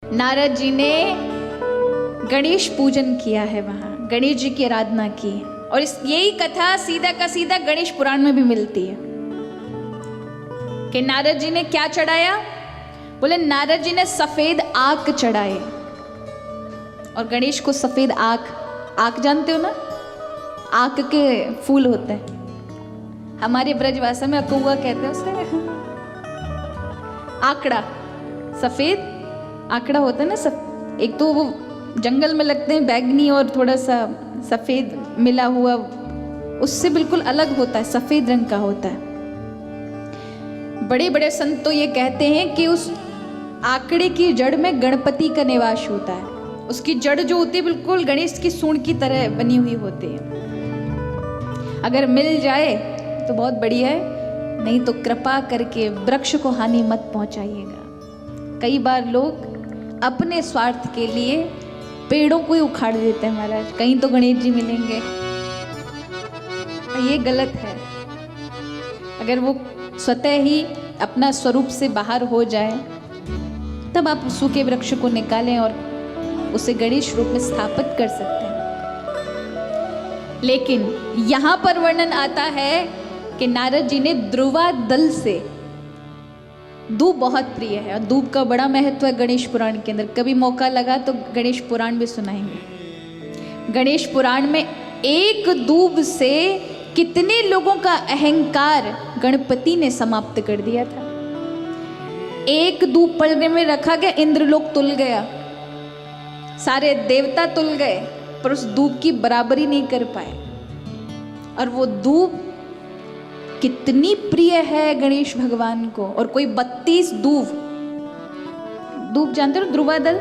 नारद जी ने गणेश पूजन किया है, वहाँ गणेश जी की आराधना की है। और यही कथा सीधा का सीधा गणेश पुराण में भी मिलती है कि नारद जी ने क्या चढ़ाया। बोले नारद जी ने सफेद आक चढ़ाए। और गणेश को सफेद आक जानते हो ना, आक के फूल होते हैं, हमारे ब्रजभाषा में अकौआ कहते हैं उसे। आकड़ा, सफेद आकड़ा होता है ना, एक तो वो जंगल में लगते हैं बैगनी और थोड़ा सा सफेद मिला हुआ, उससे बिल्कुल अलग होता है, सफेद रंग का होता है। बड़े बड़े संत तो ये कहते हैं कि उस आकड़े की जड़ में गणपति का निवास होता है। उसकी जड़ जो होती है बिल्कुल गणेश की सूंड की तरह बनी हुई होती है। अगर मिल जाए तो बहुत बढ़िया है, नहीं तो कृपा करके वृक्ष को हानि मत पहुंचाइएगा। कई बार लोग अपने स्वार्थ के लिए पेड़ों को ही उखाड़ देते हैं महाराज, कहीं तो गणेश जी मिलेंगे। ये गलत है। अगर वो स्वतः ही अपना स्वरूप से बाहर हो जाए तब आप सूखे वृक्ष को निकालें और उसे गणेश रूप में स्थापित कर सकते हैं। लेकिन यहां पर वर्णन आता है कि नारद जी ने ध्रुवा दल से, दूब बहुत प्रिय है और दूब का बड़ा महत्व है गणेश पुराण के अंदर। कभी मौका लगा तो गणेश पुराण भी सुनाएंगे। गणेश पुराण में एक दूब से कितने लोगों का अहंकार गणपति ने समाप्त कर दिया था। एक दूब पलने में रखा गया, इंद्रलोक तुल गया, सारे देवता तुल गए, पर उस दूब की बराबरी नहीं कर पाए। और वो दूब कितनी प्रिय है गणेश भगवान को। और कोई 32 दूब जानते हो, ध्रुवादल,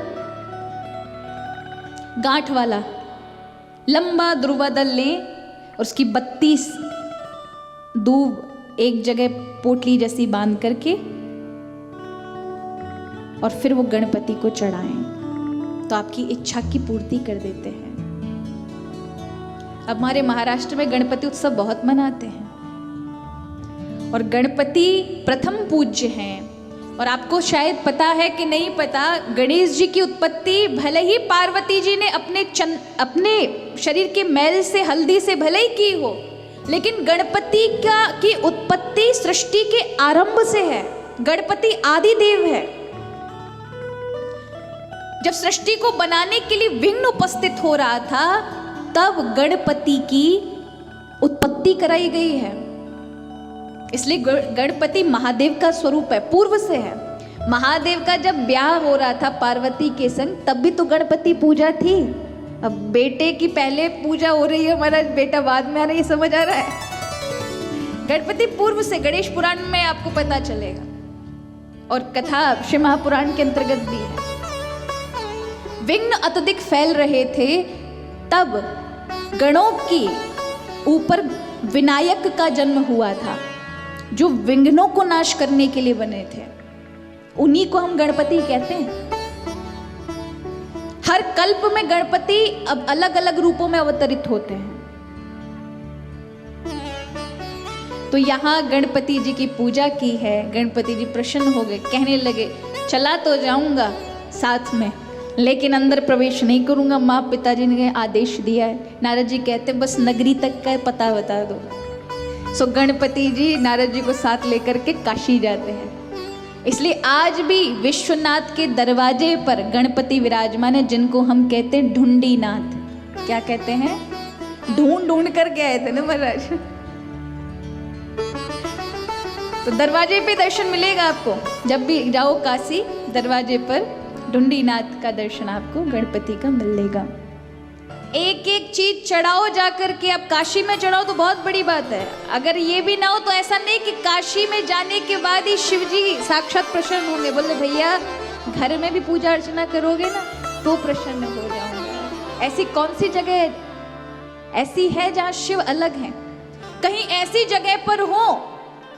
गांठ वाला लंबा ध्रुवादल लें और उसकी 32 दूब एक जगह पोटली जैसी बांध करके और फिर वो गणपति को चढ़ाएं तो आपकी इच्छा की पूर्ति कर देते हैं। अब हमारे महाराष्ट्र में गणपति उत्सव बहुत मनाते हैं और गणपति प्रथम पूज्य हैं। और आपको शायद पता है कि नहीं पता, गणेश जी की उत्पत्ति भले ही पार्वती जी ने अपने शरीर के मैल से, हल्दी से भले ही की हो, लेकिन गणपति की उत्पत्ति सृष्टि के आरंभ से है। गणपति आदि देव है। जब सृष्टि को बनाने के लिए विघ्न उपस्थित हो रहा था तब गणपति की उत्पत्ति कराई गई है। इसलिए गणपति महादेव का स्वरूप है, पूर्व से है। महादेव का जब ब्याह हो रहा था पार्वती के संग तब भी तो गणपति पूजा थी। अब बेटे की पहले पूजा हो रही है, हमारा बेटा बाद में आ रहा है, ये समझ आ रहा है। गणपति पूर्व से गणेश पुराण में आपको पता चलेगा और कथा शिव महापुराण के अंतर्गत भी है। विघ्न अत्यधिक फैल रहे थे तब गणों की ऊपर विनायक का जन्म हुआ था, जो विघ्नों को नाश करने के लिए बने थे। उन्हीं को हम गणपति कहते हैं। हर कल्प में गणपति अब अलग अलग रूपों में अवतरित होते हैं। तो यहां गणपति जी की पूजा की है। गणपति जी प्रसन्न हो गए, कहने लगे चला तो जाऊंगा साथ में, लेकिन अंदर प्रवेश नहीं करूंगा, माँ पिताजी ने आदेश दिया है। नारद जी कहते बस नगरी तक का पता बता दो। सो गणपति जी नारद जी को साथ लेकर के काशी जाते हैं। इसलिए आज भी विश्वनाथ के दरवाजे पर गणपति विराजमान है, जिनको हम कहते हैं ढूंढी नाथ। क्या कहते हैं? ढूंढ ढूंढ कर के आए थे ना महाराज। तो दरवाजे पे दर्शन मिलेगा आपको, जब भी जाओ काशी दरवाजे पर ढूंढी नाथ का दर्शन आपको गणपति का मिलेगा। एक एक चीज चढ़ाओ जाकर के, आप काशी में चढ़ाओ तो बहुत बड़ी बात है। अगर ये भी ना हो तो ऐसा नहीं कि काशी में जाने के बाद ही शिव जी साक्षात प्रसन्न होंगे। बोले भैया घर में भी पूजा अर्चना करोगे ना तो प्रसन्न हो जाऊंगा। ऐसी कौन सी जगह ऐसी है जहाँ शिव अलग है? कहीं ऐसी जगह पर हो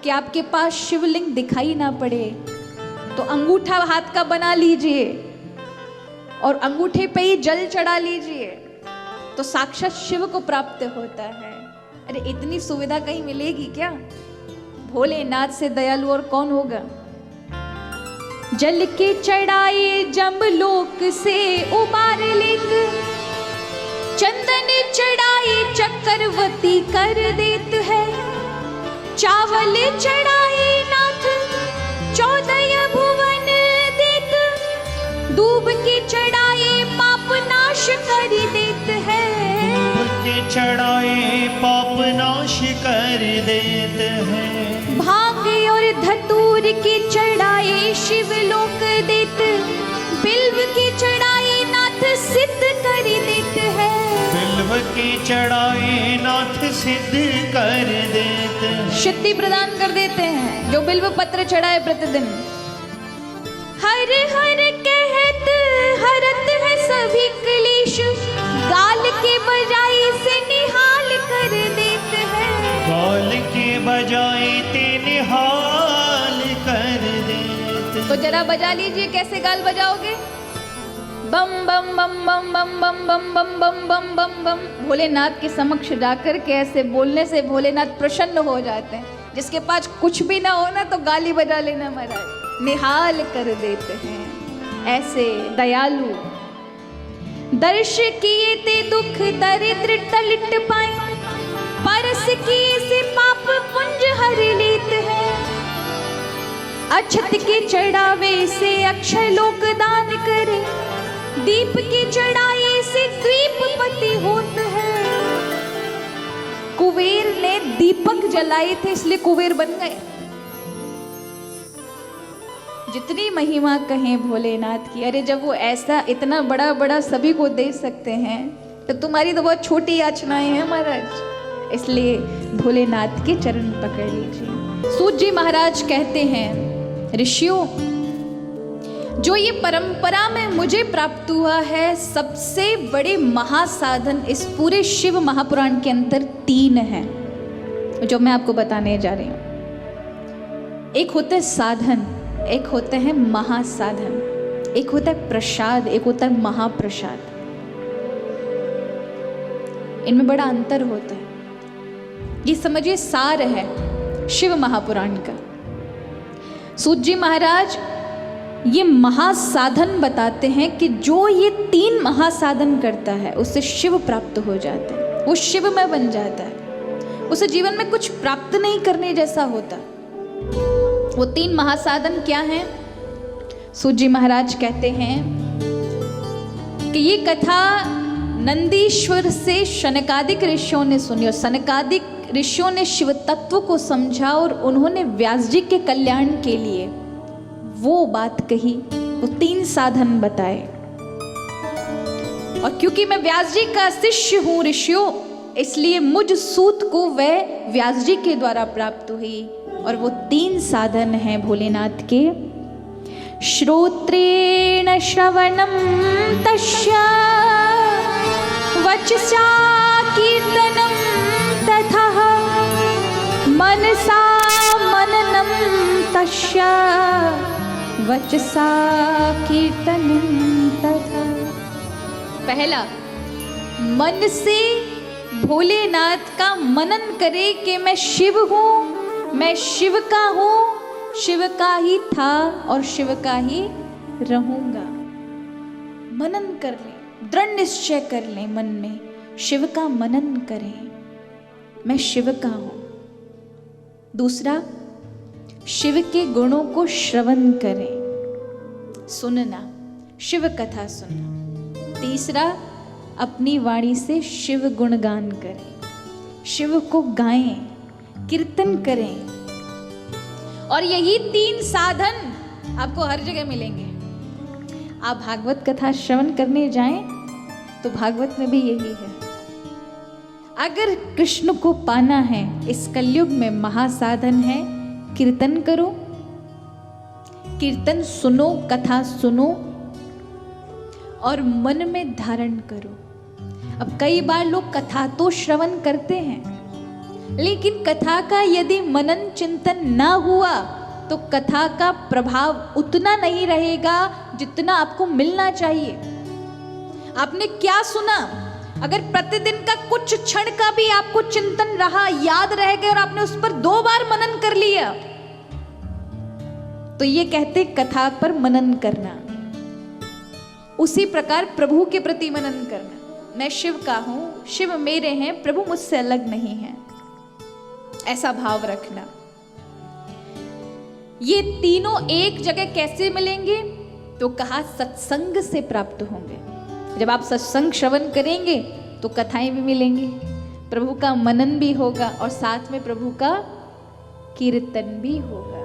कि आपके पास शिवलिंग दिखाई ना पड़े तो अंगूठा हाथ का बना लीजिए और अंगूठे पे ही जल चढ़ा लीजिए तो साक्षात शिव को प्राप्त होता है। अरे इतनी सुविधा कहीं मिलेगी क्या? भोलेनाथ से दयालु और कौन होगा? जल के चढ़ाए जमलोक से उबार लेक, चंदन चढ़ाए चक्रवर्ती कर देत है, चावल चढ़ाए नाथ 14 भुवन देत, दूब के चढ़ाए पाप नाश कर देत है, दूब के चढ़ाए पाप नाश कर देत है, भांग और धतूर के चढ़ाए शिवलोक देत, बिल्व के चढ़ाए नाथ सिद्ध कर देत है, बिल्व के चढ़ाए नाथ सिद्ध कर देत है, सिद्धि प्रदान कर देते हैं जो बिल्व पत्र चढ़ाए प्रतिदिन। हर हर कहत हरत है सभी क्लेश, गाल के बजाय से निहाल कर देत है, गाल के बजाय ते निहाल कर देत। तो जरा बजा लीजिए, कैसे गाल बजाओगे? बम बम बम बम बम बम बम बम बम बम बम बम। भोलेनाथ के समक्ष जाकर के ऐसे बोलने से भोलेनाथ प्रसन्न हो जाते हैं। जिसके पास कुछ भी ना हो ना तो गाली बजा लेना महाराज, निहाल कर देते हैं ऐसे दयालु। दर्श किए ते दुख दरिद्र टलट पाए, परस किए से पाप पुंज हर लेत है, अक्षत के चढ़ावे से अक्षय लोक दान करे, दीप के चढ़ाए से द्वीपपति होत है। कुबेर ने दीपक जलाए थे इसलिए कुबेर बन गए। जितनी महिमा कहें भोलेनाथ की, अरे जब वो ऐसा इतना बड़ा बड़ा सभी को दे सकते हैं तो तुम्हारी तो बहुत छोटी याचनाएं हैं महाराज। इसलिए भोलेनाथ के चरण पकड़ लीजिए। सूत जी महाराज कहते हैं, ऋषियों जो ये परंपरा में मुझे प्राप्त हुआ है, सबसे बड़े महासाधन इस पूरे शिव महापुराण के अंदर 3 हैं जो मैं आपको बताने जा रही हूं। एक होता है साधन, एक होते हैं महासाधन, एक होता है प्रसाद, एक होता है महाप्रसाद। इनमें बड़ा अंतर होता है। ये समझिए सार है शिव महापुराण का। सूत जी महाराज ये महासाधन बताते हैं कि जो ये 3 महासाधन करता है उससे शिव प्राप्त हो जाता है, वो शिवमय बन जाता है, उसे जीवन में कुछ प्राप्त नहीं करने जैसा होता। वो 3 महासाधन क्या हैं? सूत जी महाराज कहते हैं कि ये कथा नंदीश्वर से शनकादिक ऋषियों ने सुनी, और शनकादिक ऋषियों ने शिव तत्व को समझा और उन्होंने व्यास जी के कल्याण के लिए वो बात कही, वो 3 साधन बताए। और क्योंकि मैं व्यास जी का शिष्य हूं ऋषियों, इसलिए मुझ सूत को वह व्यास जी के द्वारा प्राप्त हुई। और वो 3 साधन हैं भोलेनाथ के। श्रोत्रेण श्रवणम तस्य, वचसा कीर्तनम तथा, मनसा मननम तस्य, वचसा कीर्तनम तथा। पहला, मन से भोलेनाथ का मनन करे कि मैं शिव हूँ, मैं शिव का हूँ, शिव का ही था और शिव का ही रहूंगा। मनन कर ले, दृढ़ निश्चय कर ले मन में, शिव का मनन करें, मैं शिव का हूँ। दूसरा, शिव के गुणों को श्रवण करें, सुनना, शिव कथा सुनना। तीसरा, अपनी वाणी से शिव गुणगान करें, शिव को गाएं, कीर्तन करें। और यही 3 साधन आपको हर जगह मिलेंगे। आप भागवत कथा श्रवण करने जाएं तो भागवत में भी यही है। अगर कृष्ण को पाना है इस कलयुग में, महासाधन है कीर्तन करो, कीर्तन सुनो, कथा सुनो और मन में धारण करो। अब कई बार लोग कथा तो श्रवण करते हैं, लेकिन कथा का यदि मनन चिंतन ना हुआ तो कथा का प्रभाव उतना नहीं रहेगा जितना आपको मिलना चाहिए। आपने क्या सुना? अगर प्रतिदिन का कुछ क्षण का भी आपको चिंतन रहा, याद रह गया और आपने उस पर 2 बार मनन कर लिया, तो ये कहते कथा पर मनन करना। उसी प्रकार प्रभु के प्रति मनन करना। मैं शिव का हूं, शिव मेरे हैं, प्रभु मुझसे अलग नहीं है, ऐसा भाव रखना। ये तीनों एक जगह कैसे मिलेंगे? तो कहा सत्संग से प्राप्त होंगे। जब आप सत्संग श्रवण करेंगे तो कथाएं भी मिलेंगी, प्रभु का मनन भी होगा और साथ में प्रभु का कीर्तन भी होगा।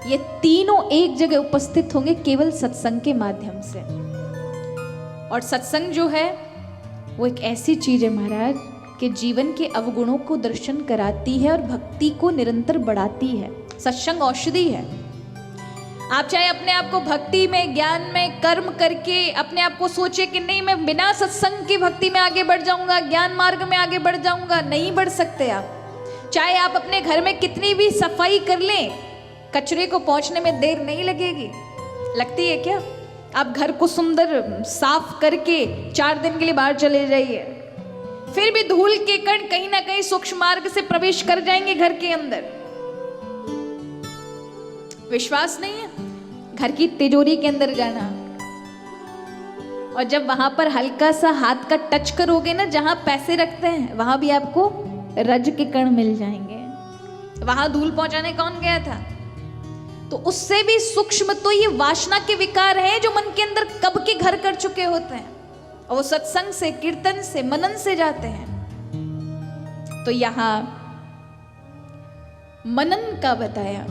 ये तीनों एक जगह उपस्थित होंगे केवल सत्संग के माध्यम से। और सत्संग जो है वो एक ऐसी चीज है महाराज कि जीवन के अवगुणों को दर्शन कराती है और भक्ति को निरंतर बढ़ाती है। सत्संग औषधि है। आप चाहे अपने आप को भक्ति में, ज्ञान में, कर्म करके अपने आप को सोचे कि नहीं मैं बिना सत्संग की भक्ति में आगे बढ़ जाऊंगा, ज्ञान मार्ग में आगे बढ़ जाऊंगा, नहीं बढ़ सकते आप। चाहे आप अपने घर में कितनी भी सफाई कर लें, कचरे को पहुंचने में देर नहीं लगेगी। लगती है क्या? आप घर को सुंदर साफ करके 4 दिन के लिए बाहर चले जाइए, फिर भी धूल के कण कहीं ना कहीं सूक्ष्म मार्ग से प्रवेश कर जाएंगे घर के अंदर। विश्वास नहीं है? घर की तिजोरी के अंदर जाना और जब वहां पर हल्का सा हाथ का टच करोगे ना, जहां पैसे रखते हैं वहां भी आपको रज के कण मिल जाएंगे। वहां धूल पहुंचाने कौन गया था? तो उससे भी सूक्ष्म तो ये वासना के विकार हैं जो मन के अंदर कब के घर कर चुके होते हैं, और वो सत्संग से, कीर्तन से, मनन से जाते हैं। तो यहां मनन का बताया।